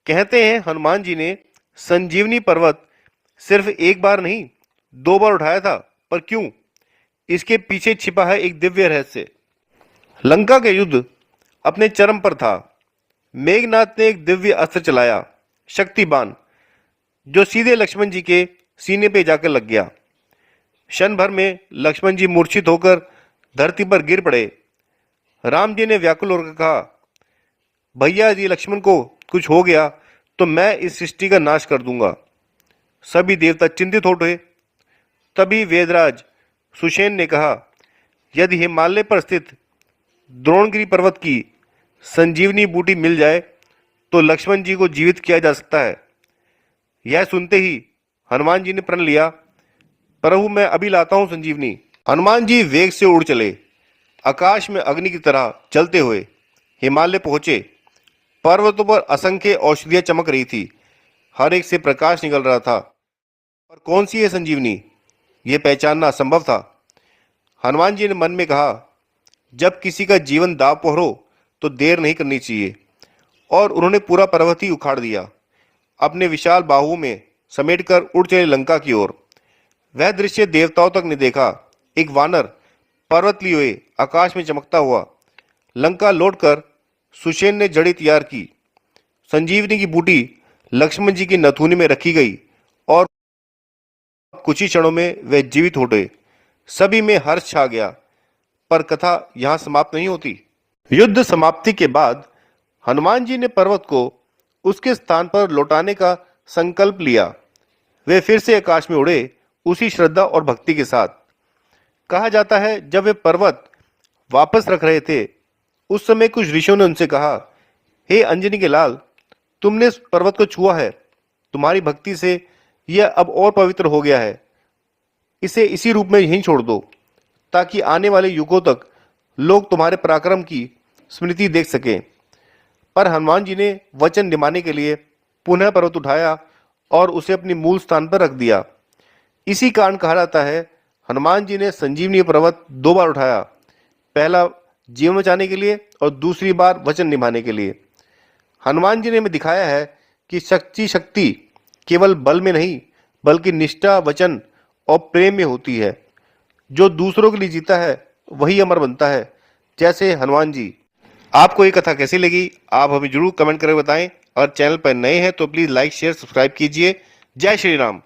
कहते हैं हनुमान जी ने संजीवनी पर्वत सिर्फ एक बार नहीं, 2 बार उठाया था। पर क्यों? इसके पीछे छिपा है एक दिव्य रहस्य। लंका के युद्ध अपने चरम पर था। मेघनाथ ने एक दिव्य अस्त्र चलाया, शक्ति बाण, जो सीधे लक्ष्मण जी के सीने पे जाकर लग गया। क्षण भर में लक्ष्मण जी मूर्छित होकर धरती पर गिर पड़े। राम जी ने व्याकुल होकर कहा, भैया यदि लक्ष्मण को कुछ हो गया तो मैं इस सृष्टि का नाश कर दूंगा। सभी देवता चिंतित हो उठे। तभी वेदराज सुषेण ने कहा, यदि हिमालय पर स्थित द्रोणगिरी पर्वत की संजीवनी बूटी मिल जाए तो लक्ष्मण जी को जीवित किया जा सकता है। यह सुनते ही हनुमान जी ने प्रण लिया, प्रभु मैं अभी लाता हूं संजीवनी। हनुमान जी वेग से उड़ चले। आकाश में अग्नि की तरह चलते हुए हिमालय पहुंचे। पर्वतों पर असंख्य औषधियां चमक रही थी, हर एक से प्रकाश निकल रहा था। पर कौन सी है संजीवनी, यह पहचानना असंभव था। हनुमान जी ने मन में कहा, जब किसी का जीवन दांव पर हो तो देर नहीं करनी चाहिए। और उन्होंने पूरा पर्वत ही उखाड़ दिया, अपने विशाल बाहुओं में समेटकर उड़ चले लंका की ओर। वह दृश्य देवताओं तक ने देखा। एक वानर पर्वत लिए हुए आकाश में चमकता हुआ। लंका लौटकर सुषेण ने जड़ी तैयार की। संजीवनी की बूटी लक्ष्मण जी की नथुनी में रखी गई और कुछ ही क्षणों में वे जीवित हो गए। सभी में हर्ष छा गया। पर कथा यहां समाप्त नहीं होती। युद्ध समाप्ति के बाद हनुमान जी ने पर्वत को उसके स्थान पर लौटाने का संकल्प लिया। वे फिर से आकाश में उड़े, उसी श्रद्धा और भक्ति के साथ। कहा जाता है जब वे पर्वत वापस रख रहे थे उस समय कुछ ऋषियों ने उनसे कहा, हे अंजनी के लाल, तुमने इस पर्वत को छुआ है, तुम्हारी भक्ति से यह अब और पवित्र हो गया है। इसे इसी रूप में यहीं छोड़ दो ताकि आने वाले युगों तक लोग तुम्हारे पराक्रम की स्मृति देख सकें। पर हनुमान जी ने वचन निभाने के लिए पुनः पर्वत उठाया और उसे अपने मूल स्थान पर रख दिया। इसी कारण कहा जाता है हनुमान जी ने संजीवनी पर्वत 2 बार उठाया, पहला जीवन बचाने के लिए और दूसरी बार वचन निभाने के लिए। हनुमान जी ने हमें दिखाया है कि शक्ति केवल बल में नहीं बल्कि निष्ठा, वचन और प्रेम में होती है। जो दूसरों के लिए जीता है वही अमर बनता है, जैसे हनुमान जी। आपको ये कथा कैसी लगी आप हमें जरूर कमेंट करके बताएं और चैनल पर नए हैं तो प्लीज़ लाइक शेयर सब्सक्राइब कीजिए। जय श्री राम।